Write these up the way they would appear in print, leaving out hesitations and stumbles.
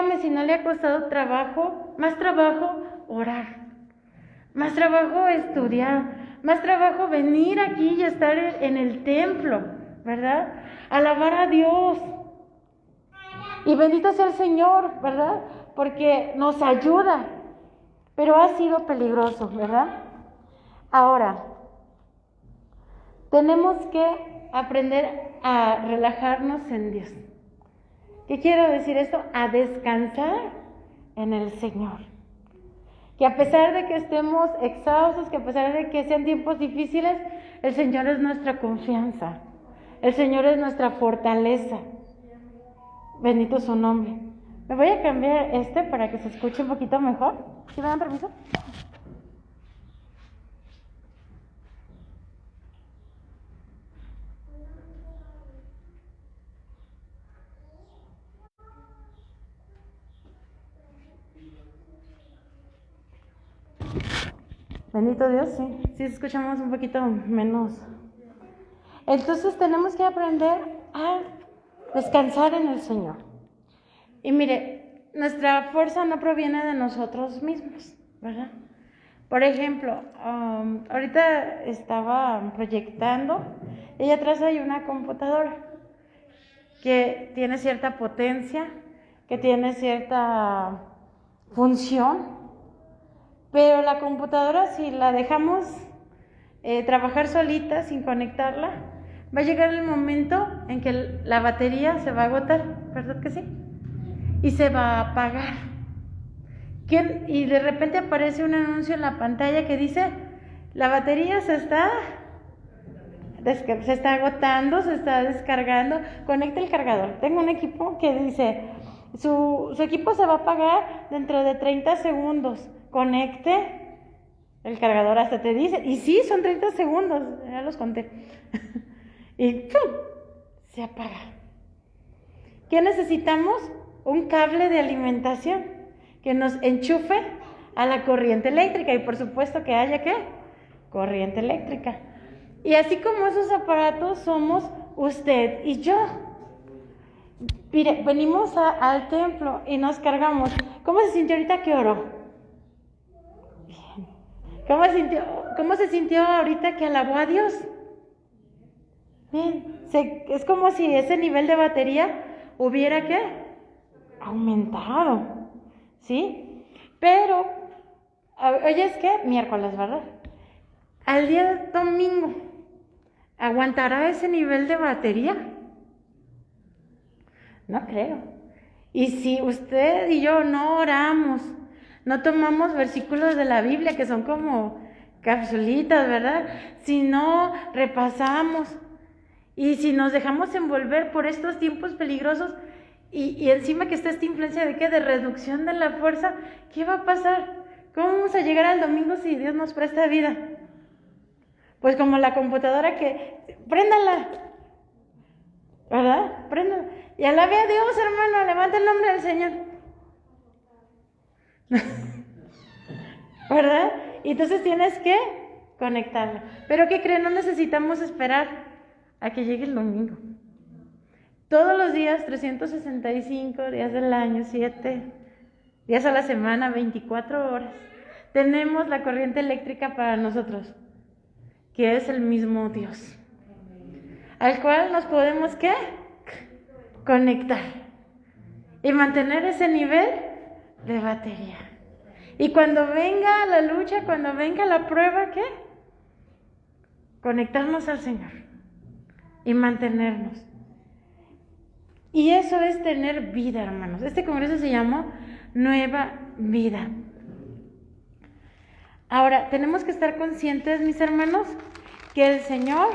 dígame si no le ha costado trabajo, más trabajo orar, más trabajo estudiar, más trabajo venir aquí y estar en el templo, ¿verdad? Alabar a Dios. Y bendito sea el Señor, ¿verdad? Porque nos ayuda, pero ha sido peligroso, ¿verdad? Ahora, tenemos que aprender a relajarnos en Dios. ¿Qué quiero decir esto? A descansar en el Señor. Que a pesar de que estemos exhaustos, que a pesar de que sean tiempos difíciles, el Señor es nuestra confianza. El Señor es nuestra fortaleza. Bendito su nombre. Me voy a cambiar para que se escuche un poquito mejor. ¿Sí me dan permiso? Bendito Dios, sí. Sí escuchamos un poquito menos. Entonces tenemos que aprender a descansar en el Señor. Y mire, nuestra fuerza no proviene de nosotros mismos, ¿verdad? Por ejemplo, ahorita estaba proyectando y atrás hay una computadora que tiene cierta potencia, que tiene cierta función, pero la computadora, si la dejamos trabajar solita sin conectarla, va a llegar el momento en que la batería se va a agotar, ¿verdad que sí? Y se va a apagar. Y de repente aparece un anuncio en la pantalla que dice: la batería se está agotando, se está descargando, conecta el cargador. Tengo un equipo que dice: su equipo se va a apagar dentro de 30 segundos, conecte el cargador, hasta te dice, y sí, son 30 segundos, ya los conté. Y ¡pum!, se apaga. ¿Qué necesitamos? Un cable de alimentación que nos enchufe a la corriente eléctrica, y por supuesto que haya, ¿qué? Corriente eléctrica. Y así como esos aparatos somos usted y yo. Mire, venimos al templo y nos cargamos. ¿Cómo se sintió ahorita que oró? Bien. ¿Cómo se sintió ahorita que alabó a Dios? Bien. Es como si ese nivel de batería hubiera, ¿qué? Aumentado. ¿Sí? Pero, hoy es que miércoles, ¿verdad? Al día domingo, ¿aguantará ese nivel de batería? No creo. Y si usted y yo no oramos, no tomamos versículos de la Biblia que son como capsulitas, ¿verdad? Si no repasamos y si nos dejamos envolver por estos tiempos peligrosos y encima que está esta influencia de ¿qué? De reducción de la fuerza, ¿qué va a pasar? ¿Cómo vamos a llegar al domingo si Dios nos presta vida? Pues como la computadora que, préndala, ¿verdad? Préndala. Y alabe a Dios, hermano, levanta el nombre del Señor. ¿Verdad? Y entonces tienes que conectarla. Pero ¿qué creen? No necesitamos esperar a que llegue el domingo. Todos los días, 365 días del año, 7 días a la semana, 24 horas, tenemos la corriente eléctrica para nosotros, que es el mismo Dios, al cual nos podemos, ¿qué? Conectar y mantener ese nivel de batería. Y cuando venga la lucha, cuando venga la prueba, ¿qué? Conectarnos al Señor y mantenernos. Y eso es tener vida, hermanos. Este congreso se llamó Nueva Vida. Ahora, tenemos que estar conscientes, mis hermanos, que el Señor,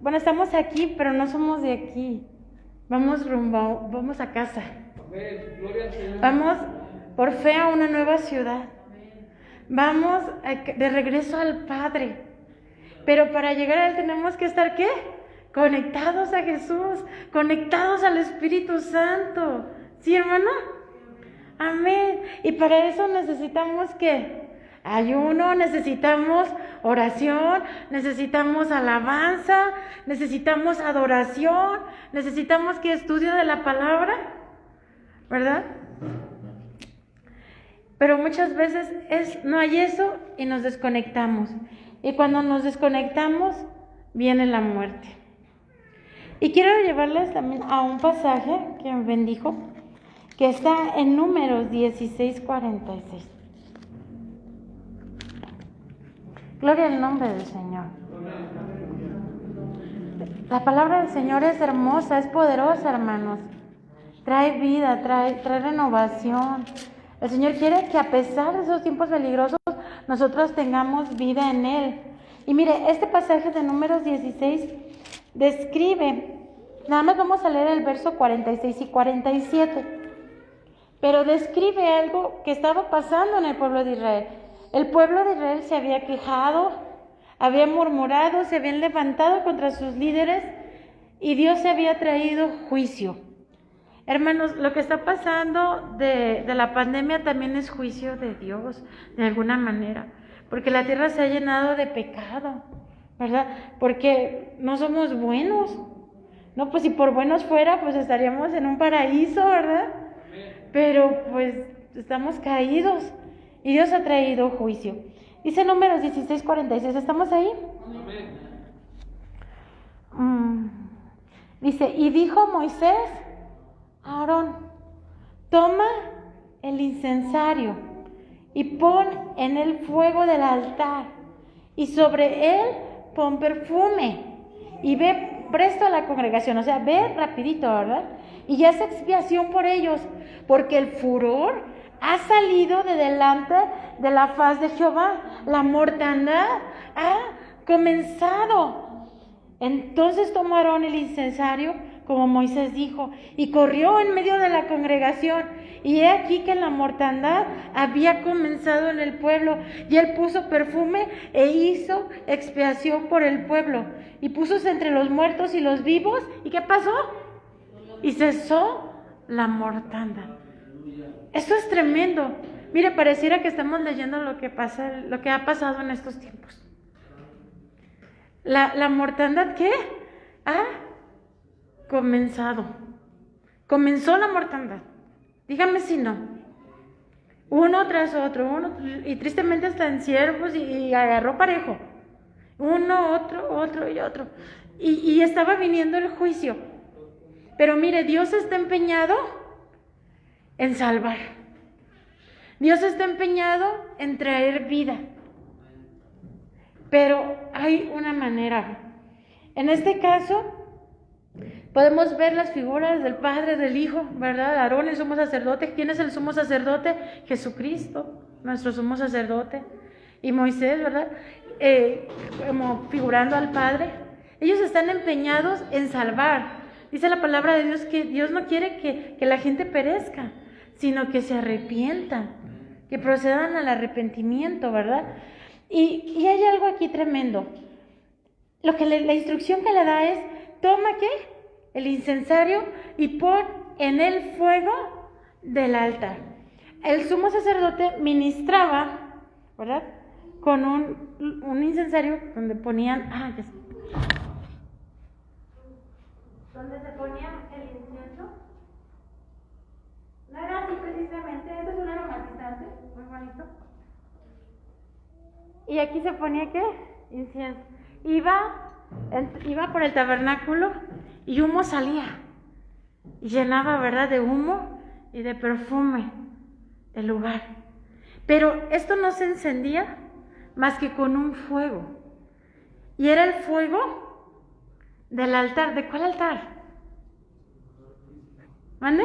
bueno, estamos aquí, pero no somos de aquí. Vamos a casa. Vamos por fe a una nueva ciudad. Vamos de regreso al Padre. Pero para llegar a Él tenemos que estar, ¿qué? Conectados a Jesús, conectados al Espíritu Santo. ¿Sí, hermano? Amén. Y para eso necesitamos, ¿qué? Ayuno, necesitamos oración, necesitamos alabanza, necesitamos adoración, necesitamos que estudio de la palabra. ¿verdad? Pero muchas veces no hay eso y nos desconectamos. Y cuando nos desconectamos, viene la muerte. Y quiero llevarles también a un pasaje que me bendijo, que está en Números 16:46. Gloria al nombre del Señor. La palabra del Señor es hermosa, es poderosa, hermanos. Trae vida, trae renovación. El Señor quiere que a pesar de esos tiempos peligrosos, nosotros tengamos vida en Él. Y mire, este pasaje de Números 16 describe, nada más vamos a leer el verso 46 y 47, pero describe algo que estaba pasando en el pueblo de Israel. El pueblo de Israel se había quejado, había murmurado, se habían levantado contra sus líderes y Dios se había traído juicio. Hermanos, lo que está pasando de la pandemia también es juicio de Dios, de alguna manera, porque la tierra se ha llenado de pecado, ¿verdad? Porque no somos buenos. No, pues si por buenos fuera, pues estaríamos en un paraíso, ¿verdad? Pero pues estamos caídos y Dios ha traído juicio. Dice Números 16:46, ¿estamos ahí? Dice, y dijo Moisés a Aarón, toma el incensario y pon en el fuego del altar y sobre él pon perfume y ve presto a la congregación, o sea, ve rapidito, ¿verdad? Y haz expiación por ellos, porque el furor ha salido de delante de la faz de Jehová, la mortandad ha comenzado. Entonces tomó Aarón el incensario, como Moisés dijo, y corrió en medio de la congregación, y he aquí que la mortandad había comenzado en el pueblo, y él puso perfume e hizo expiación por el pueblo, y púsose entre los muertos y los vivos, ¿y qué pasó? Y cesó la mortandad. Esto es tremendo. Mire, pareciera que estamos leyendo lo que ha pasado en estos tiempos. La mortandad, ¿qué? Ha comenzado. Comenzó la mortandad. Dígame si no. Uno tras otro, y tristemente hasta en siervos y agarró parejo. Uno, otro y otro. Y estaba viniendo el juicio. Pero mire, Dios está empeñado en salvar. Dios está empeñado en traer vida. Pero hay una manera. En este caso, podemos ver las figuras del Padre, del Hijo, ¿verdad? Aarón, el sumo sacerdote. ¿Quién es el sumo sacerdote? Jesucristo, nuestro sumo sacerdote. Y Moisés, ¿verdad? Como figurando al Padre. Ellos están empeñados en salvar. Dice la palabra de Dios que Dios no quiere que la gente perezca, sino que se arrepientan, que procedan al arrepentimiento, ¿verdad? Y hay algo aquí tremendo. La instrucción que le da es, toma, ¿qué? El incensario y pon en el fuego del altar. El sumo sacerdote ministraba, ¿verdad? Con un incensario donde ponían, donde se ponía el incienso. No era así precisamente, esto es un aromatizante, muy bonito. Y aquí se ponía, ¿qué? Incienso. Iba por el tabernáculo y humo salía. Y llenaba, ¿verdad?, de humo y de perfume el lugar. Pero esto no se encendía más que con un fuego. Y era el fuego del altar. ¿De cuál altar? ¿Mande?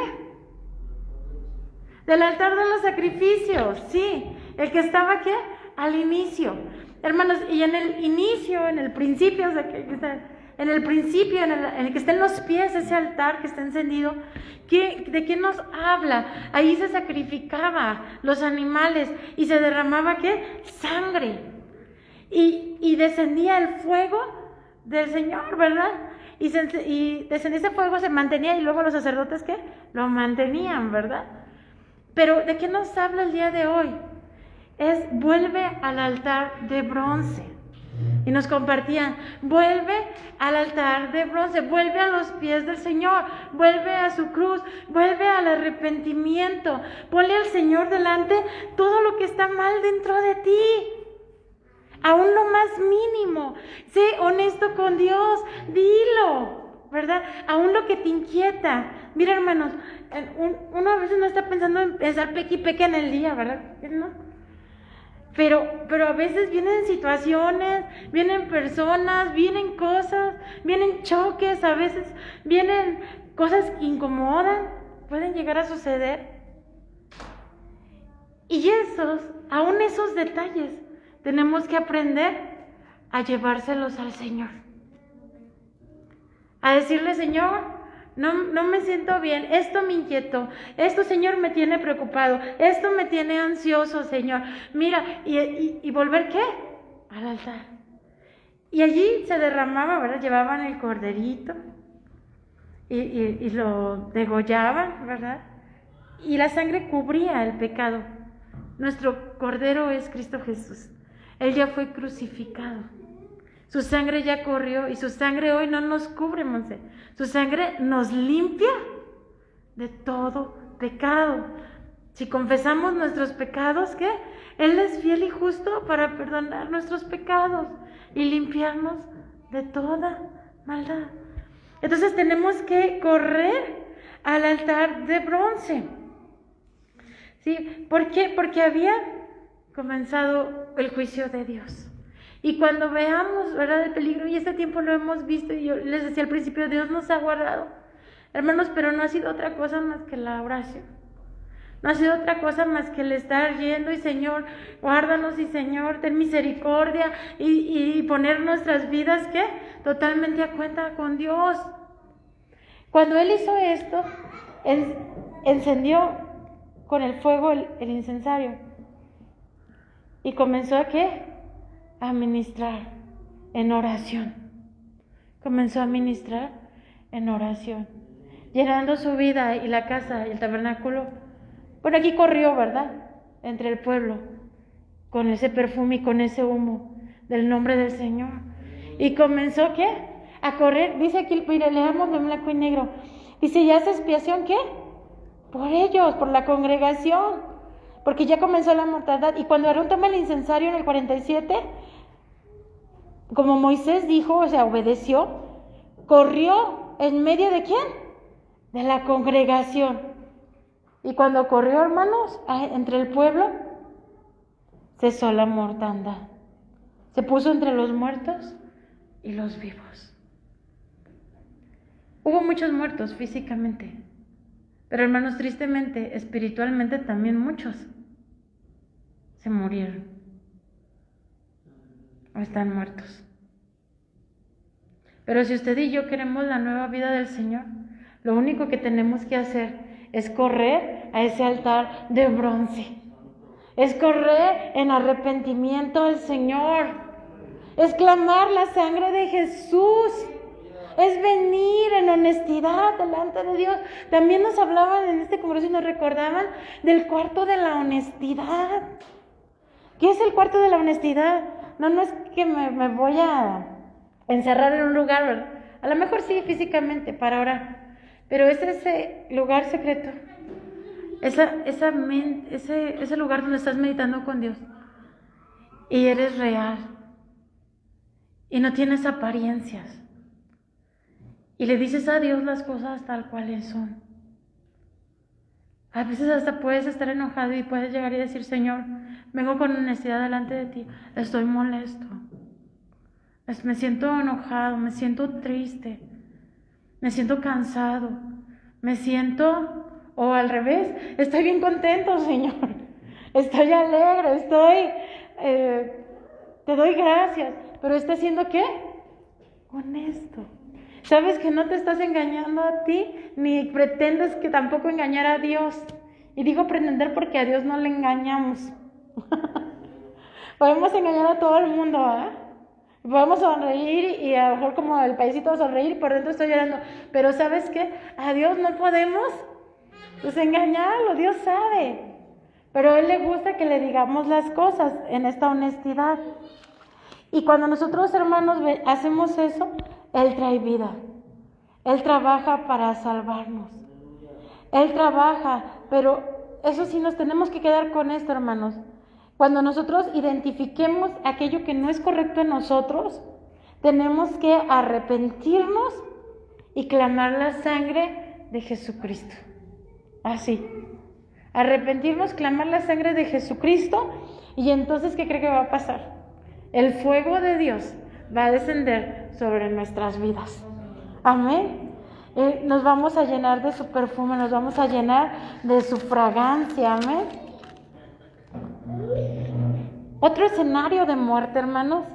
Del altar de los sacrificios, sí. El que estaba, ¿qué? Al inicio. Hermanos, y en el inicio, en el principio, o sea, en el principio, en el que estén los pies, ese altar que está encendido, ¿de qué nos habla? Ahí se sacrificaba los animales y se derramaba, ¿qué? Sangre. Y descendía el fuego del Señor, ¿verdad? Y descendía ese fuego, se mantenía, y luego los sacerdotes, ¿qué? Lo mantenían, ¿verdad? Pero ¿de qué nos habla el día de hoy? Vuelve al altar de bronce. Y nos compartían, vuelve al altar de bronce, vuelve a los pies del Señor, vuelve a su cruz, vuelve al arrepentimiento, ponle al Señor delante todo lo que está mal dentro de ti, aún lo más mínimo. Sé honesto con Dios, dilo, ¿verdad? Aún lo que te inquieta. Mira, hermanos, uno a veces no está pensando en estar peque y peque en el día, ¿verdad? ¿No? Pero a veces vienen situaciones, vienen personas, vienen cosas, vienen choques, a veces vienen cosas que incomodan, pueden llegar a suceder. Y aún esos detalles, tenemos que aprender a llevárselos al Señor. A decirle, Señor, no me siento bien, esto me inquietó, esto, Señor, me tiene preocupado, esto me tiene ansioso, Señor. Mira, y volver, ¿qué? Al altar. Y allí se derramaba, ¿verdad? Llevaban el corderito y lo degollaban, ¿verdad? Y la sangre cubría el pecado. Nuestro Cordero es Cristo Jesús. Él ya fue crucificado. Su sangre ya corrió y su sangre hoy no nos cubre, Monse. Su sangre nos limpia de todo pecado. Si confesamos nuestros pecados, ¿qué? Él es fiel y justo para perdonar nuestros pecados y limpiarnos de toda maldad. Entonces tenemos que correr al altar de bronce. ¿Sí? ¿Por qué? Porque había comenzado el juicio de Dios. Y cuando veamos, ¿verdad?, el peligro, y este tiempo lo hemos visto, y yo les decía al principio, Dios nos ha guardado, hermanos, pero no ha sido otra cosa más que la oración. No ha sido otra cosa más que el estar yendo y Señor, guárdanos y Señor, ten misericordia y poner nuestras vidas, ¿qué? Totalmente a cuenta con Dios. Cuando Él hizo esto, encendió con el fuego el incensario y comenzó a ¿qué? A ministrar en oración. Comenzó a ministrar en oración, llenando su vida y la casa y el tabernáculo. Bueno, aquí corrió, ¿verdad?, entre el pueblo, con ese perfume y con ese humo del nombre del Señor. Y comenzó, ¿qué? A correr. Dice aquí, mire, leamos en blanco y negro. Dice, ¿ya hace expiación qué? Por ellos, por la congregación, porque ya comenzó la mortandad. Y cuando Aarón toma el incensario en el 47, como Moisés dijo, o sea, obedeció, corrió en medio de ¿quién? De la congregación. Y cuando corrió, hermanos, entre el pueblo, cesó la mortandad. Se puso entre los muertos y los vivos. Hubo muchos muertos físicamente, pero hermanos, tristemente, espiritualmente también muchos se murieron o están muertos. Pero si usted y yo queremos la nueva vida del Señor, lo único que tenemos que hacer es correr a ese altar de bronce. Es correr en arrepentimiento al Señor. Es clamar la sangre de Jesús. Es venir en honestidad delante de Dios. También nos hablaban en este congreso y nos recordaban del cuarto de la honestidad. ¿Qué es el cuarto de la honestidad? No es que me voy a encerrar en un lugar, ¿verdad? A lo mejor sí, físicamente, para orar. Pero es ese lugar secreto. Ese lugar donde estás meditando con Dios. Y eres real. Y no tienes apariencias. Y le dices a Dios las cosas tal cuales son. A veces hasta puedes estar enojado y puedes llegar y decir, Señor, vengo con honestidad delante de ti, estoy molesto, me siento enojado, me siento triste, me siento cansado, me siento, o al revés, estoy bien contento, Señor, estoy alegre, te doy gracias, pero ¿estás siendo qué? Honesto. Sabes que no te estás engañando a ti, ni pretendes que tampoco engañar a Dios. Y digo pretender porque a Dios no le engañamos. Podemos engañar a todo el mundo, ¿eh? Podemos sonreír y a lo mejor como el paisito sonreír y por dentro estoy llorando. Pero ¿sabes qué? A Dios no podemos pues engañarlo, Dios sabe. Pero a Él le gusta que le digamos las cosas en esta honestidad. Y cuando nosotros, hermanos, hacemos eso, Él trae vida. Él trabaja para salvarnos. Él trabaja, pero eso sí nos tenemos que quedar con esto, hermanos. Cuando nosotros identifiquemos aquello que no es correcto en nosotros, tenemos que arrepentirnos y clamar la sangre de Jesucristo. Así. Arrepentirnos, clamar la sangre de Jesucristo, y entonces, ¿qué cree que va a pasar? El fuego de Dios va a descender sobre nuestras vidas. Amén. Nos vamos a llenar de su perfume, nos vamos a llenar de su fragancia. Amén. Otro escenario de muerte, hermanos,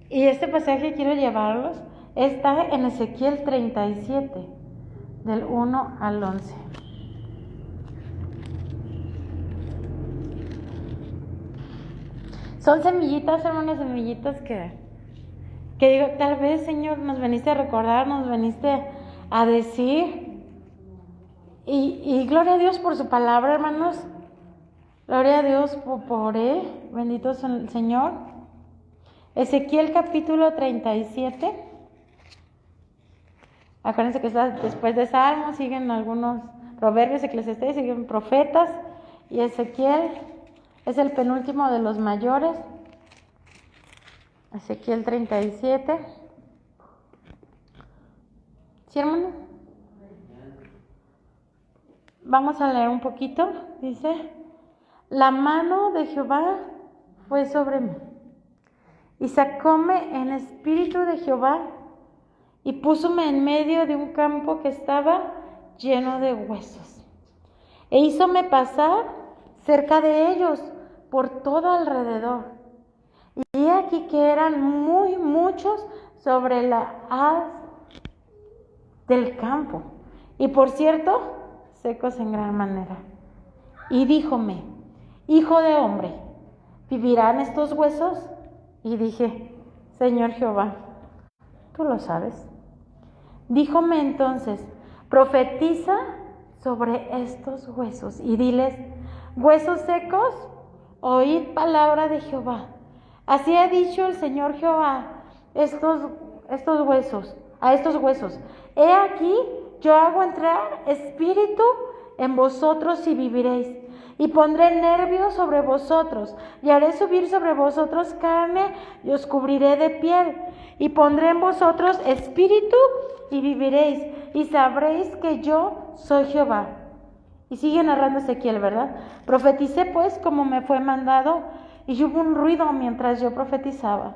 y este pasaje quiero llevarlos, está en Ezequiel 37, del 1 al 11. Son semillitas, hermanos, semillitas que digo, tal vez, Señor, nos veniste a recordar, nos veniste a decir. Y gloria a Dios por su palabra, hermanos. Gloria a Dios por él. Bendito es el Señor. Ezequiel capítulo 37. Acuérdense que está después de Salmos, siguen algunos proverbios, Eclesiastés, siguen profetas. Y Ezequiel es el penúltimo de los mayores. Ezequiel 37. ¿Sí, hermano? Vamos a leer un poquito. Dice: la mano de Jehová fue sobre mí, y sacóme en espíritu de Jehová, y púsome en medio de un campo que estaba lleno de huesos, e hízome pasar cerca de ellos por todo alrededor. Y he aquí que eran muy muchos sobre la haz del campo, y por cierto, secos en gran manera. Y díjome: hijo de hombre, ¿vivirán estos huesos? Y dije: Señor Jehová, tú lo sabes. Díjome entonces: profetiza sobre estos huesos y diles: huesos secos, oíd palabra de Jehová. Así ha dicho el Señor Jehová a estos huesos: he aquí, yo hago entrar espíritu en vosotros y viviréis, y pondré nervios sobre vosotros, y haré subir sobre vosotros carne, y os cubriré de piel, y pondré en vosotros espíritu, y viviréis, y sabréis que yo soy Jehová. Y sigue narrando Ezequiel, ¿verdad? Profeticé pues como me fue mandado, y hubo un ruido mientras yo profetizaba.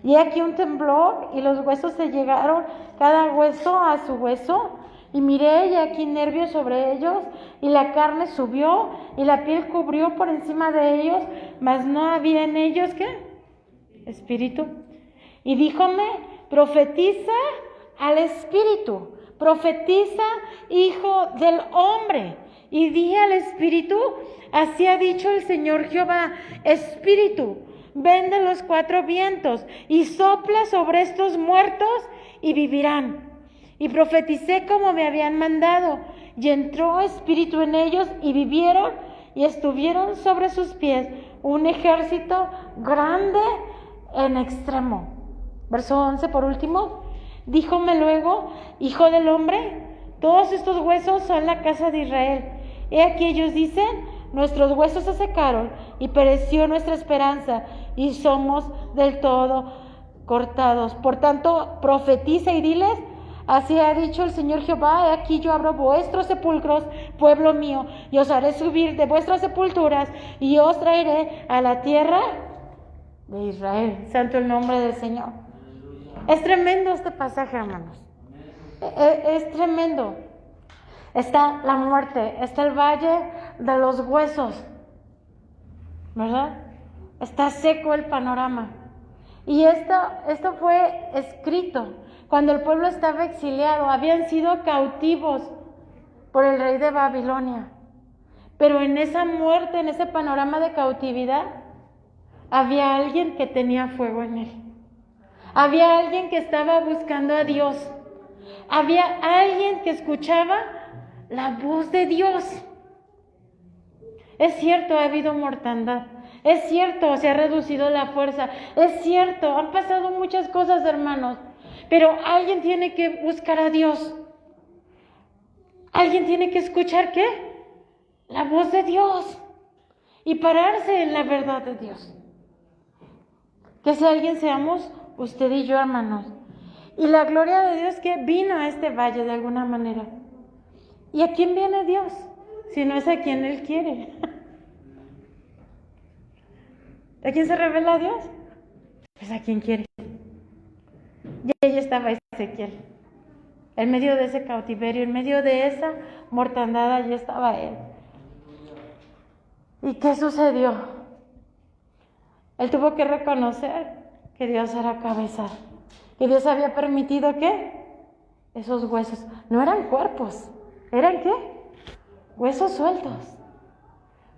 Y aquí un temblor, y los huesos se llegaron, cada hueso a su hueso. Y miré, y aquí nervios sobre ellos, y la carne subió, y la piel cubrió por encima de ellos, mas no había en ellos, ¿qué? Espíritu. Y díjome: profetiza al espíritu, profetiza, hijo del hombre. Y dije al espíritu: así ha dicho el Señor Jehová, espíritu, ven de los cuatro vientos, y sopla sobre estos muertos, y vivirán. Y profeticé como me habían mandado, y entró espíritu en ellos, y vivieron, y estuvieron sobre sus pies un ejército grande en extremo. Verso 11 por último. Díjome luego: hijo del hombre, todos estos huesos son la casa de Israel. He aquí ellos dicen: nuestros huesos se secaron, y pereció nuestra esperanza, y somos del todo cortados. Por tanto, profetiza y diles: así ha dicho el Señor Jehová, he aquí yo abro vuestros sepulcros, pueblo mío, y os haré subir de vuestras sepulturas, y os traeré a la tierra de Israel. Santo el nombre del Señor. Es tremendo este pasaje, hermanos. Es tremendo. Está la muerte, está el valle de los huesos, ¿verdad? Está seco el panorama. Y esto fue escrito cuando el pueblo estaba exiliado, habían sido cautivos por el rey de Babilonia. Pero en esa muerte, en ese panorama de cautividad, había alguien que tenía fuego en él. Había alguien que estaba buscando a Dios. Había alguien que escuchaba la voz de Dios. Es cierto, ha habido mortandad. Es cierto, se ha reducido la fuerza. Es cierto, han pasado muchas cosas, hermanos. Pero alguien tiene que buscar a Dios. Alguien tiene que escuchar, ¿qué? La voz de Dios. Y pararse en la verdad de Dios. Que si alguien seamos usted y yo, hermanos. Y la gloria de Dios que vino a este valle de alguna manera. ¿Y a quién viene Dios? Si no es a quien Él quiere. ¿A quién se revela Dios? Pues a quien quiere. Y ahí estaba Ezequiel. En medio de ese cautiverio, en medio de esa mortandad, allí estaba él. ¿Y qué sucedió? Él tuvo que reconocer que Dios era cabeza. Que Dios había permitido que esos huesos, no eran cuerpos, ¿eran qué? Huesos sueltos.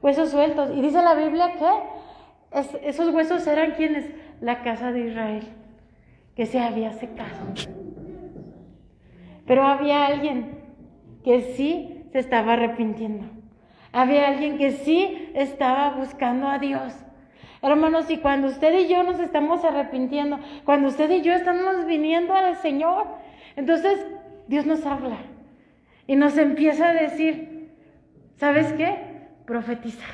Huesos sueltos. Y dice la Biblia que esos huesos eran quienes, la casa de Israel, que se había secado. Pero había alguien que sí se estaba arrepintiendo. Había alguien que sí estaba buscando a Dios. Hermanos, y cuando usted y yo nos estamos arrepintiendo, cuando usted y yo estamos viniendo al Señor, entonces Dios nos habla y nos empieza a decir, ¿sabes qué? Profetiza.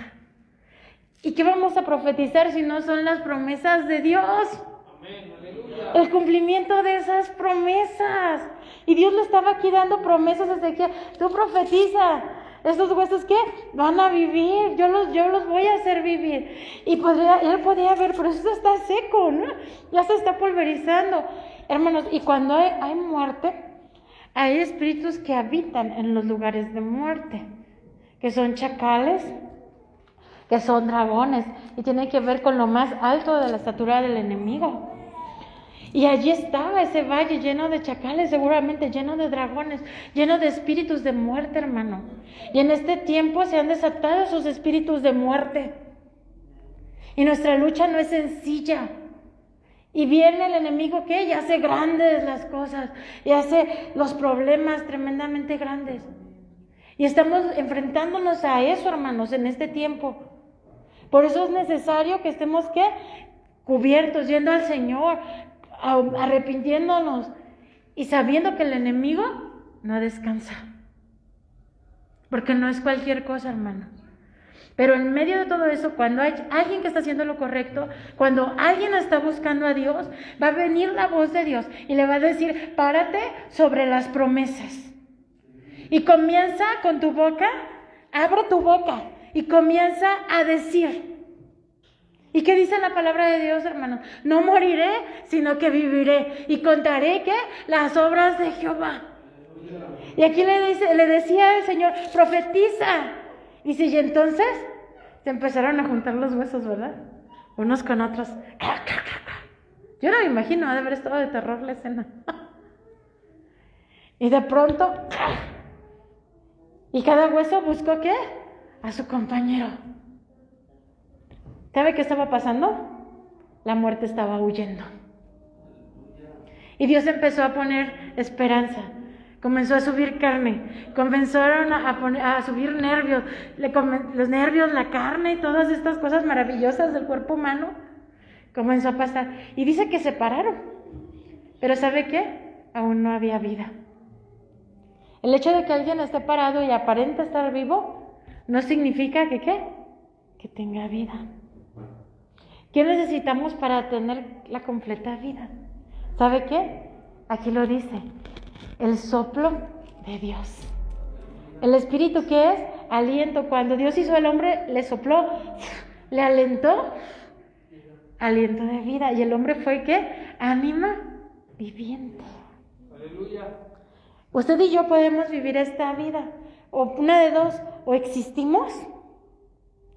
¿Y qué vamos a profetizar si no son las promesas de Dios? Amén, aleluya. El cumplimiento de esas promesas. Y Dios le estaba aquí dando promesas a Ezequiel. Tú profetiza. Estos huesos, ¿qué? Van a vivir. Yo los voy a hacer vivir. Y él podía ver, pero eso está seco, ¿no? Ya se está pulverizando. Hermanos, y cuando hay muerte, hay espíritus que habitan en los lugares de muerte, que son chacales, que son dragones, y tiene que ver con lo más alto de la estatura del enemigo. Y allí estaba ese valle lleno de chacales, seguramente lleno de dragones, lleno de espíritus de muerte, hermano. Y en este tiempo se han desatado esos espíritus de muerte. Y nuestra lucha no es sencilla. Y viene el enemigo que y hace grandes las cosas, y hace los problemas tremendamente grandes. Y estamos enfrentándonos a eso, hermanos, en este tiempo. Por eso es necesario que estemos, ¿qué? Cubiertos, yendo al Señor, arrepintiéndonos y sabiendo que el enemigo no descansa. Porque no es cualquier cosa, hermano. Pero en medio de todo eso, cuando hay alguien que está haciendo lo correcto, cuando alguien está buscando a Dios, va a venir la voz de Dios y le va a decir, párate sobre las promesas. Y comienza con tu boca, abre tu boca y comienza a decir. ¿Y qué dice la palabra de Dios, hermano? No moriré, sino que viviré y contaré, ¿qué? Las obras de Jehová. Y aquí le decía el Señor, profetiza. Dice, y entonces se empezaron a juntar los huesos, ¿verdad? Unos con otros. Yo no me imagino, ha de haber estado de terror la escena. Y de pronto, y cada hueso buscó, ¿qué? A su compañero. ¿Sabe qué estaba pasando? La muerte estaba huyendo. Y Dios empezó a poner esperanza. Comenzó a subir carne. Comenzaron a subir nervios. Los nervios, la carne y todas estas cosas maravillosas del cuerpo humano. Comenzó a pasar. Y dice que se pararon. Pero ¿sabe qué? Aún no había vida. El hecho de que alguien esté parado y aparente estar vivo, no significa que ¿qué? Que tenga vida. ¿Qué necesitamos para tener la completa vida? ¿Sabe qué? Aquí lo dice, el soplo de Dios. El espíritu, ¿qué es? Aliento. Cuando Dios hizo al hombre, le sopló, le alentó, aliento de vida. Y el hombre fue, ¿qué? Ánima viviente. Aleluya. Usted y yo podemos vivir esta vida, o una de dos, o existimos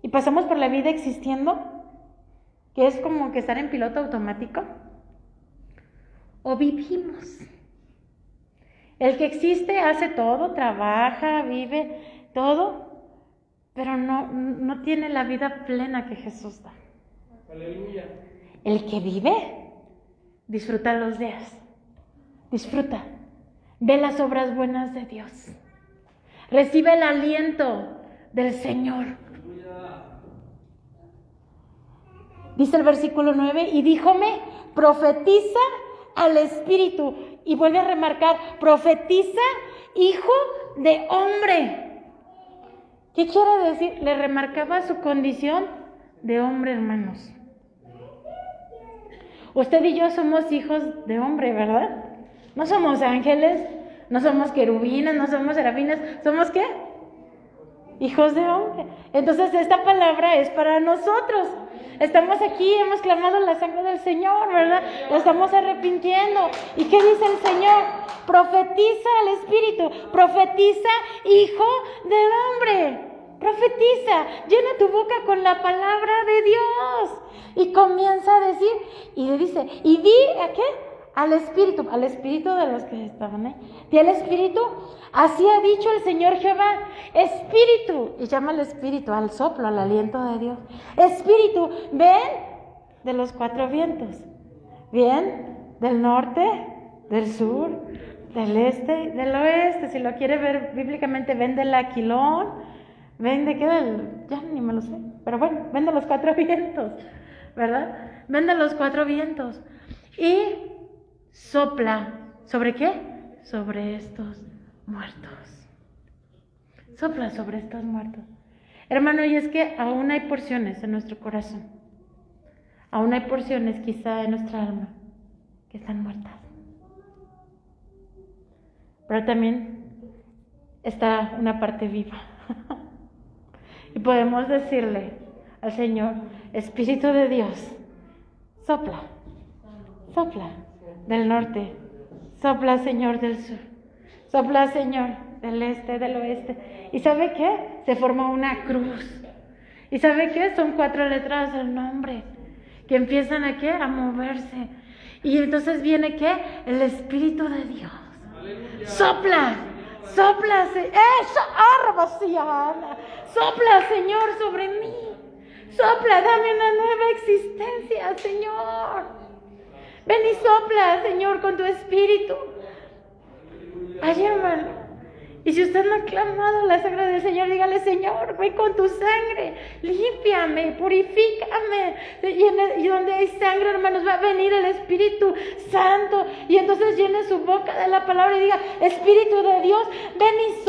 y pasamos por la vida existiendo, que es como que estar en piloto automático, o vivimos. El que existe hace todo, trabaja, vive, todo, pero no tiene la vida plena que Jesús da. Aleluya. El que vive, disfruta los días, disfruta, ve las obras buenas de Dios, recibe el aliento del Señor. Dice el versículo 9, y díjome, profetiza al Espíritu. Y vuelve a remarcar, profetiza, hijo de hombre. ¿Qué quiere decir? Le remarcaba su condición de hombre, hermanos. Usted y yo somos hijos de hombre, ¿verdad? No somos ángeles, no somos querubines, no somos serafines. ¿Somos qué? Hijos de hombre. Entonces esta palabra es para nosotros. Estamos aquí, hemos clamado la sangre del Señor, ¿verdad? Lo estamos arrepintiendo. ¿Y qué dice el Señor? Profetiza al Espíritu, profetiza, hijo del hombre. Profetiza, llena tu boca con la palabra de Dios. Y comienza a decir, y le dice, y di a qué? Al Espíritu de los que estaban ahí. Di al Espíritu, así ha dicho el Señor Jehová, Espíritu, y llama al Espíritu, al soplo, al aliento de Dios. Espíritu, ven de los cuatro vientos, ven del norte, del sur, del este, del oeste. Si lo quiere ver bíblicamente, ven del Aquilón. Ven de qué, ya ni me lo sé, pero bueno, ven de los cuatro vientos, ¿verdad? Ven de los cuatro vientos y sopla, ¿sobre qué? Sobre estos muertos. Sopla sobre estos muertos. Hermano, y es que aún hay porciones en nuestro corazón, aún hay porciones quizá en nuestra alma que están muertas. Pero también está una parte viva. Y podemos decirle al Señor, Espíritu de Dios, sopla, sopla del norte, sopla, Señor, del sur, sopla, Señor, del este, del oeste. ¿Y sabe qué? Se forma una cruz. ¿Y sabe qué? Son 4 letras del nombre que empiezan a qué? A moverse. Y entonces viene ¿qué? El Espíritu de Dios. Sopla. Sopla, sopla, Señor, sobre mí. Sopla, dame una nueva existencia, Señor. Ven y sopla, Señor, con tu Espíritu. Ay, hermano. Y si usted no ha clamado la sangre del Señor, dígale, Señor, ven con tu sangre, límpiame, purifícame. Y donde hay sangre, hermanos, va a venir el Espíritu Santo. Y entonces llene su boca de la palabra y diga, Espíritu de Dios, ven y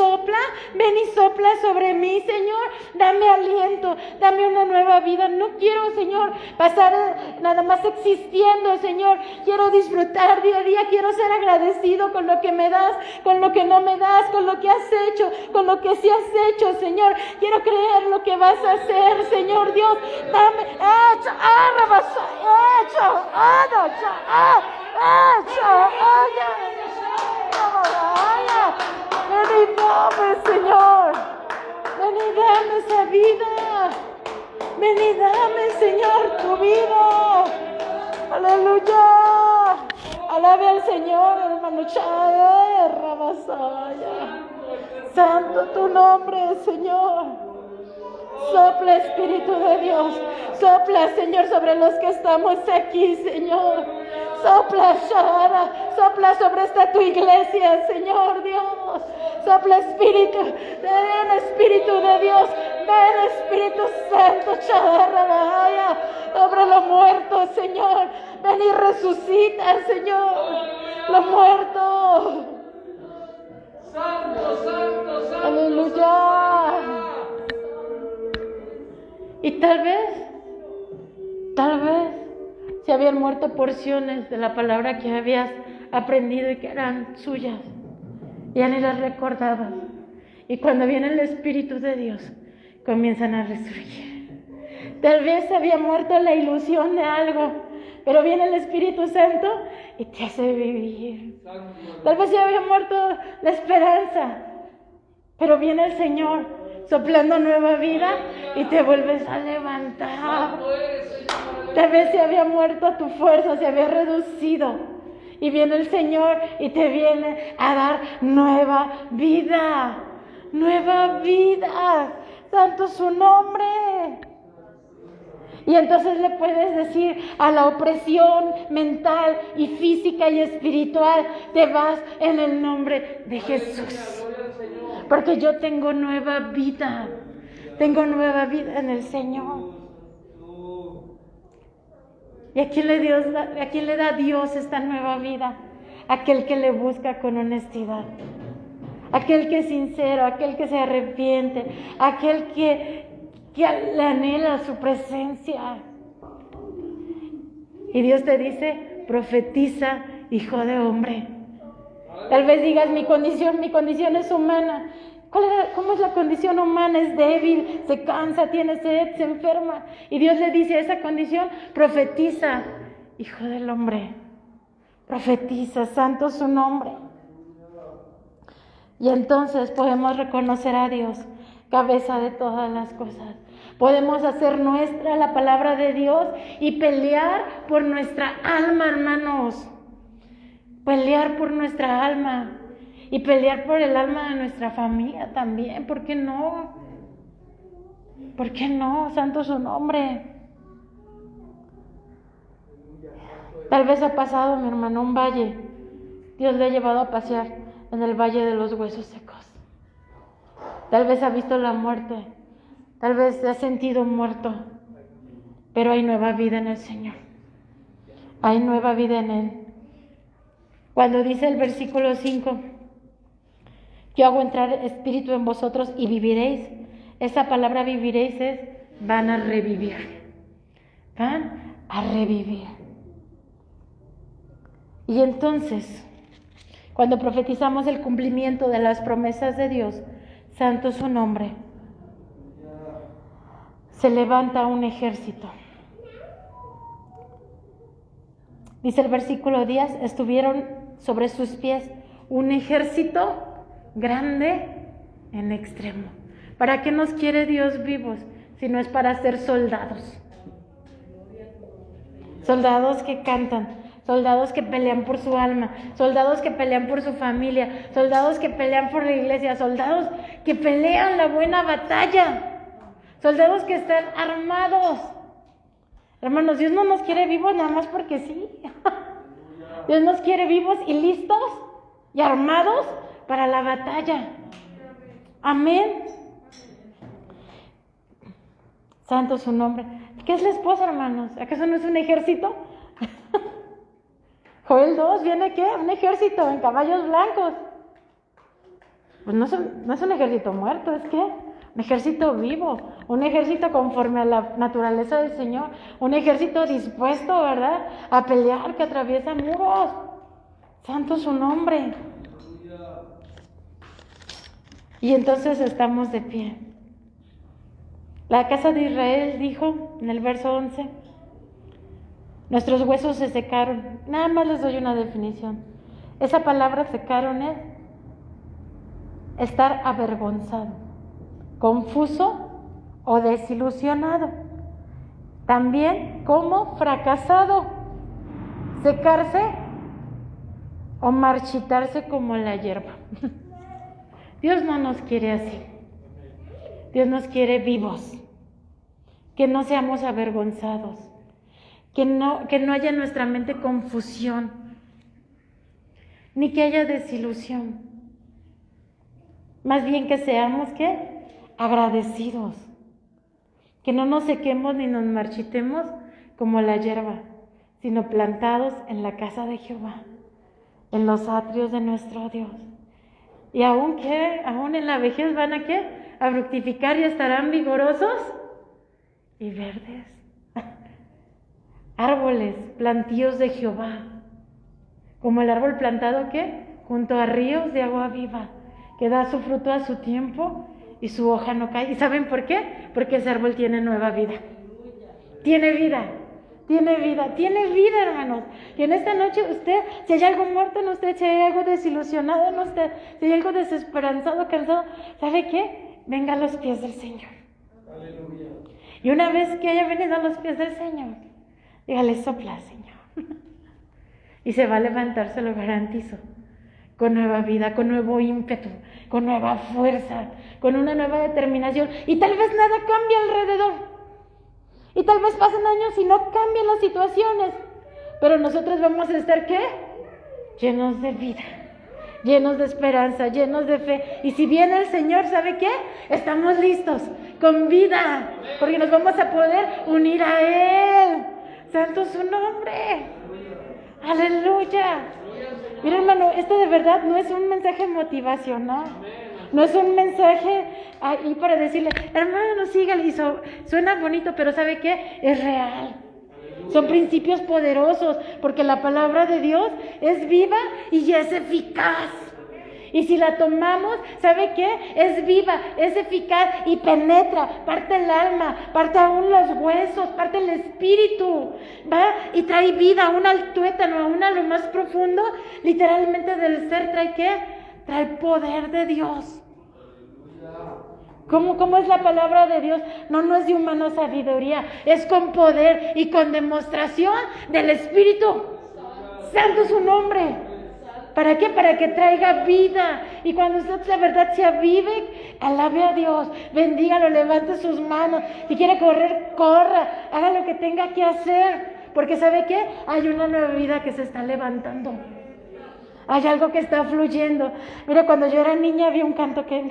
sopla sobre mí, Señor. Dame aliento, dame una nueva vida. No quiero, Señor, pasar nada más existiendo, Señor. Quiero disfrutar día a día, quiero ser agradecido con lo que me das, con lo que no me das, con lo que has hecho, con lo que sí has hecho, Señor. Quiero creer lo que vas a hacer, Señor Dios. Dame, ven y dame, Señor. Ven y dame esa vida. Ven y dame, Señor, tu vida. Aleluya. Alabe al Señor, hermano. Santo tu nombre, Señor. Sopla, Espíritu de Dios. Sopla, Señor, sobre los que estamos aquí, Señor. Sopla, Shara. Sopla sobre esta tu iglesia, Señor Dios. Sopla, Espíritu. Ven, Espíritu de Dios. Ven, Espíritu Santo, Shara. Sobre los muertos, Señor. Ven y resucita, Señor. Los muertos. Santo, santo, santo. Aleluya. Y tal vez, se habían muerto porciones de la palabra que habías aprendido y que eran suyas. Ya ni las recordabas. Y cuando viene el Espíritu de Dios, comienzan a resurgir. Tal vez se había muerto la ilusión de algo, pero viene el Espíritu Santo y te hace vivir. Tal vez se había muerto la esperanza, pero viene el Señor soplando nueva vida y te vuelves a levantar. Tal vez se había muerto tu fuerza, se había reducido, y viene el Señor y te viene a dar nueva vida. Nueva vida. Santo su nombre. Y entonces le puedes decir a la opresión mental y física y espiritual, te vas en el nombre de Jesús. Porque yo tengo nueva vida. Tengo nueva vida en el Señor. ¿Y a quién le da Dios esta nueva vida? Aquel que le busca con honestidad, aquel que es sincero, aquel que se arrepiente, aquel que le anhela su presencia. Y Dios te dice, profetiza, hijo de hombre. Tal vez digas, mi condición es humana. ¿Cómo es la condición humana? Es débil, se cansa, tiene sed, se enferma. Y Dios le dice a esa condición, profetiza, hijo del hombre. Profetiza, santo su nombre. Y entonces podemos reconocer a Dios, cabeza de todas las cosas. Podemos hacer nuestra la palabra de Dios y pelear por nuestra alma, hermanos. Pelear por nuestra alma y pelear por el alma de nuestra familia también. ¿Por qué no? ¿Por qué no? Santo su nombre. Tal vez ha pasado, mi hermano, un valle. Dios le ha llevado a pasear en el valle de los huesos secos. Tal vez ha visto la muerte. Tal vez se ha sentido muerto. Pero hay nueva vida en el Señor. Hay nueva vida en Él. Cuando dice el versículo 5, yo hago entrar espíritu en vosotros y viviréis. Esa palabra viviréis es, van a revivir. Van a revivir. Y entonces, cuando profetizamos el cumplimiento de las promesas de Dios, santo su nombre, se levanta un ejército. Dice el versículo 10, estuvieron sobre sus pies un ejército grande en extremo. ¿Para qué nos quiere Dios vivos si no es para ser soldados? Soldados que cantan, soldados que pelean por su alma, soldados que pelean por su familia, soldados que pelean por la iglesia, soldados que pelean la buena batalla, soldados que están armados. Hermanos, Dios no nos quiere vivos nada más porque sí. Dios nos quiere vivos y listos y armados para la batalla. Amén. Santo su nombre. ¿Qué es la esposa, hermanos? ¿Acaso no es un ejército? Joel 2, ¿viene qué? Un ejército en caballos blancos. Pues no es un ejército muerto, es que un ejército vivo, un ejército conforme a la naturaleza del Señor, un ejército dispuesto, ¿verdad?, a pelear, que atraviesa muros. Santo su nombre. Y entonces estamos de pie. La casa de Israel dijo en el verso 11, nuestros huesos se secaron. Nada más les doy una definición. Esa palabra secaron es estar avergonzado, confuso o desilusionado. También como fracasado, secarse o marchitarse como la hierba. Dios no nos quiere así. Dios nos quiere vivos, que no seamos avergonzados, que no haya en nuestra mente confusión, ni que haya desilusión. Más bien que seamos, ¿qué? Agradecidos, que no nos sequemos ni nos marchitemos como la hierba, sino plantados en la casa de Jehová, en los atrios de nuestro Dios. Y aún en la vejez van a ¿qué? A fructificar y estarán vigorosos y verdes. Árboles, plantíos de Jehová, como el árbol plantado ¿qué? Junto a ríos de agua viva, que da su fruto a su tiempo y su hoja no cae. ¿Y saben por qué? Porque ese árbol tiene nueva vida. Tiene vida. Tiene vida, hermanos. Y en esta noche usted, si hay algo muerto en usted, si hay algo desilusionado en usted, si hay algo desesperanzado, cansado, ¿sabe qué? Venga a los pies del Señor. Aleluya. Y una vez que haya venido a los pies del Señor, dígale, sopla, Señor. Y se va a levantar, se lo garantizo, con nueva vida, con nuevo ímpetu, con nueva fuerza, con una nueva determinación. Y tal vez nada cambie alrededor. Y tal vez pasen años y no cambien las situaciones. Pero nosotros vamos a estar, ¿qué? Llenos de vida, llenos de esperanza, llenos de fe. Y si viene el Señor, ¿sabe qué? Estamos listos, con vida, porque nos vamos a poder unir a Él. Santo es su nombre. Aleluya. Mira, hermano, esto de verdad no es un mensaje motivacional. No es un mensaje ahí para decirle, hermano, sígale. Y suena bonito, pero ¿sabe qué? Es real. Son principios poderosos, porque la palabra de Dios es viva y es eficaz. Y si la tomamos, ¿sabe qué? Es viva, es eficaz y penetra, parte el alma, parte aún los huesos, parte el espíritu, va y trae vida aún al tuétano, aún a lo más profundo, literalmente del ser. ¿Trae qué? Trae el poder de Dios. ¿Cómo es la palabra de Dios? No es de humana sabiduría, es con poder y con demostración del Espíritu. Santo es su nombre. ¿Para qué? Para que traiga vida. Y cuando usted la verdad se avive, alabe a Dios, bendígalo, levante sus manos. Si quiere correr, corra, haga lo que tenga que hacer. Porque ¿sabe qué? Hay una nueva vida que se está levantando. Hay algo que está fluyendo. Mira, cuando yo era niña había un cantito que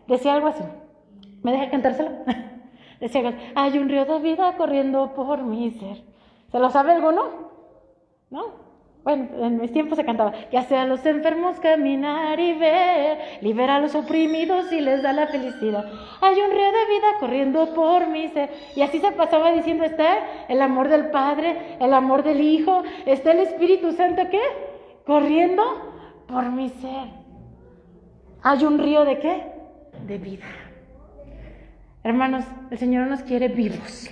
decía algo así. ¿Me deja cantárselo? Decía algo así. Hay un río de vida corriendo por mi ser. ¿Se lo sabe alguno? ¿No? Bueno, en mis tiempos se cantaba, que hace a los enfermos caminar y ver, libera a los oprimidos y les da la felicidad. Hay un río de vida corriendo por mi ser. Y así se pasaba diciendo, está el amor del Padre, el amor del Hijo, está el Espíritu Santo, ¿qué? Corriendo por mi ser. Hay un río ¿de qué? De vida. Hermanos, el Señor nos quiere vivos.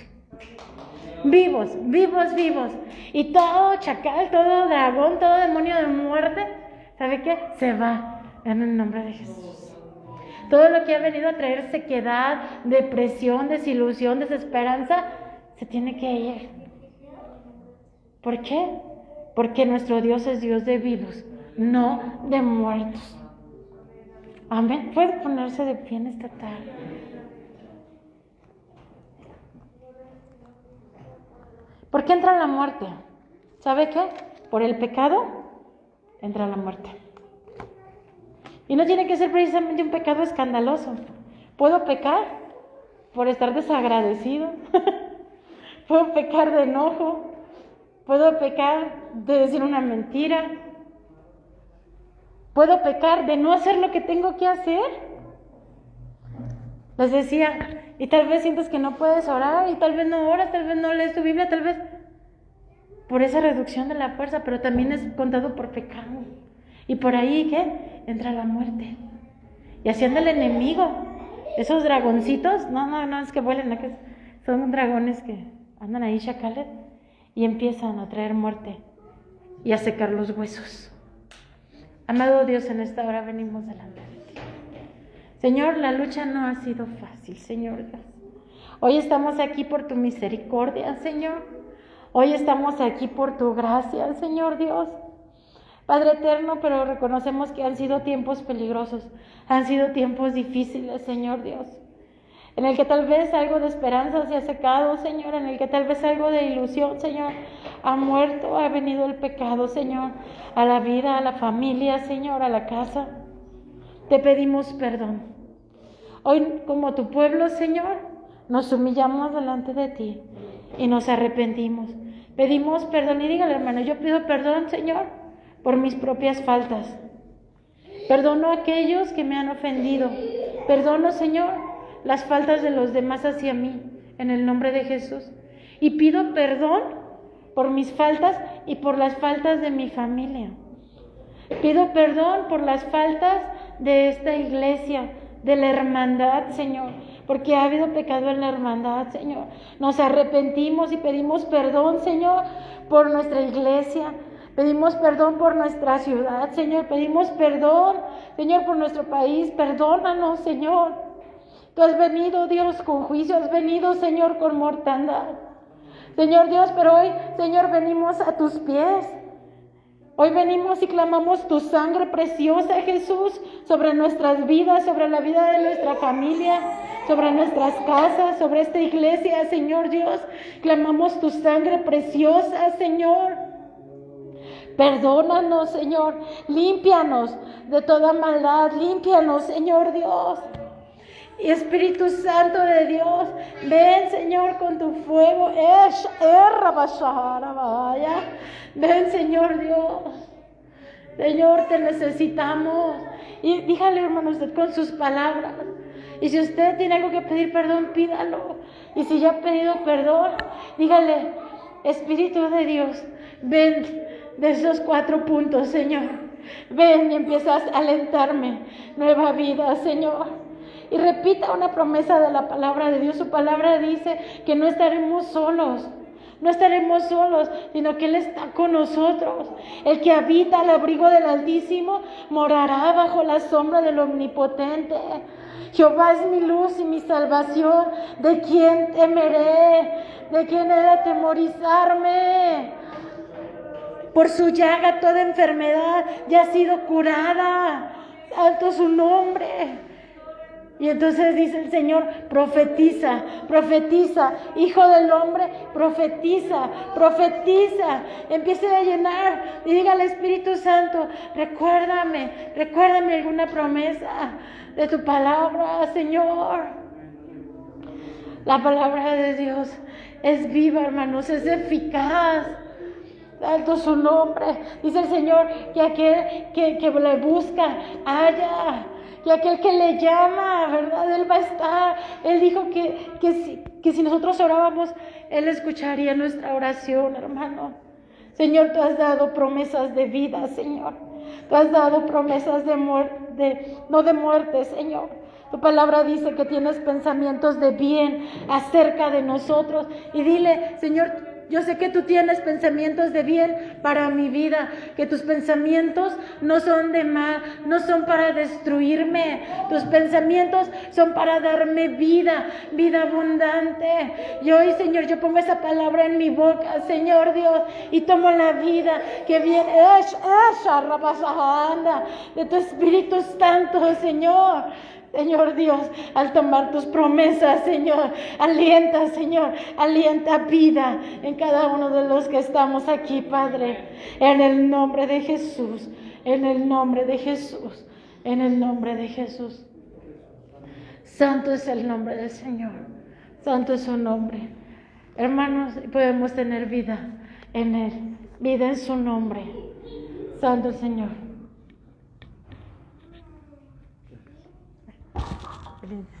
Vivos, vivos, vivos. Y todo chacal, todo dragón, todo demonio de muerte, ¿sabe qué? Se va en el nombre de Jesús. Todo lo que ha venido a traer sequedad, depresión, desilusión, desesperanza, se tiene que ir. ¿Por qué? Porque nuestro Dios es Dios de vivos, no de muertos. Amén. Puede ponerse de pie en esta tarde. ¿Por qué entra la muerte? ¿Sabe qué? Por el pecado entra la muerte. Y no tiene que ser precisamente un pecado escandaloso. Puedo pecar por estar desagradecido. Puedo pecar de enojo. Puedo pecar de decir una mentira. Puedo pecar de no hacer lo que tengo que hacer. Les decía, y tal vez sientes que no puedes orar, y tal vez no oras, tal vez no lees tu Biblia, tal vez por esa reducción de la fuerza, pero también es contado por pecado. Y por ahí, ¿qué? Entra la muerte. Y así anda el enemigo. Esos dragoncitos, no es que vuelen, ¿no? Que son dragones que andan ahí, chacales, y empiezan a traer muerte y a secar los huesos. Amado Dios, en esta hora venimos delante de ti. Señor, la lucha no ha sido fácil, Señor Dios. Hoy estamos aquí por tu misericordia, Señor. Hoy estamos aquí por tu gracia, Señor Dios. Padre eterno, pero reconocemos que han sido tiempos peligrosos, han sido tiempos difíciles, Señor Dios, en el que tal vez algo de esperanza se ha secado, Señor, en el que tal vez algo de ilusión, Señor, ha muerto, ha venido el pecado, Señor, a la vida, a la familia, Señor, a la casa. Te pedimos perdón. Hoy, como tu pueblo, Señor, nos humillamos delante de ti y nos arrepentimos. Pedimos perdón y dígale, hermano, yo pido perdón, Señor, por mis propias faltas. Perdono a aquellos que me han ofendido. Perdono, Señor, las faltas de los demás hacia mí, en el nombre de Jesús. Y pido perdón por mis faltas y por las faltas de mi familia. Pido perdón por las faltas de esta iglesia, de la hermandad, Señor, porque ha habido pecado en la hermandad, Señor. Nos arrepentimos y pedimos perdón, Señor, por nuestra iglesia. Pedimos perdón por nuestra ciudad, Señor. Pedimos perdón, Señor, por nuestro país. Perdónanos, Señor. Tú has venido, Dios, con juicio. Has venido, Señor, con mortandad. Señor Dios, pero hoy, Señor, venimos a tus pies. Hoy venimos y clamamos tu sangre preciosa, Jesús, sobre nuestras vidas, sobre la vida de nuestra familia, sobre nuestras casas, sobre esta iglesia, Señor Dios. Clamamos tu sangre preciosa, Señor. Perdónanos, Señor. Límpianos de toda maldad. Límpianos, Señor Dios. Y Espíritu Santo de Dios, ven, Señor, con tu fuego. Ven, Señor Dios. Señor, te necesitamos. Y dígale, hermano, usted con sus palabras. Y si usted tiene algo que pedir perdón, pídalo. Y si ya ha pedido perdón, dígale, Espíritu de Dios, ven de esos 4 puntos, Señor. Ven y empiezas a alentarme nueva vida, Señor. Y repita una promesa de la palabra de Dios. Su palabra dice que no estaremos solos. No estaremos solos, sino que Él está con nosotros. El que habita al abrigo del Altísimo morará bajo la sombra del Omnipotente. Jehová es mi luz y mi salvación. ¿De quién temeré? ¿De quién he de atemorizarme? Por su llaga toda enfermedad ya ha sido curada. Santo su nombre. Y entonces dice el Señor, profetiza, profetiza, hijo del hombre, profetiza, profetiza. Empiece a llenar y diga al Espíritu Santo, recuérdame alguna promesa de tu palabra, Señor. La palabra de Dios es viva, hermanos, es eficaz. Alto su nombre. Dice el Señor que aquel que le busca, halla. Y aquel que le llama, ¿verdad? Él va a estar. Él dijo que si nosotros orábamos, Él escucharía nuestra oración, hermano. Señor, tú has dado promesas de vida, Señor. Tú has dado promesas no de muerte, Señor. Tu palabra dice que tienes pensamientos de bien acerca de nosotros. Y dile, Señor, yo sé que tú tienes pensamientos de bien para mi vida, que tus pensamientos no son de mal, no son para destruirme. Tus pensamientos son para darme vida, vida abundante. Y hoy, Señor, yo pongo esa palabra en mi boca, Señor Dios, y tomo la vida que viene de tu Espíritu Santo, Señor. Señor Dios, al tomar tus promesas, Señor, alienta vida en cada uno de los que estamos aquí, Padre, en el nombre de Jesús, en el nombre de Jesús, en el nombre de Jesús. Santo es el nombre del Señor, santo es su nombre. Hermanos, podemos tener vida en Él, vida en su nombre. Santo el Señor.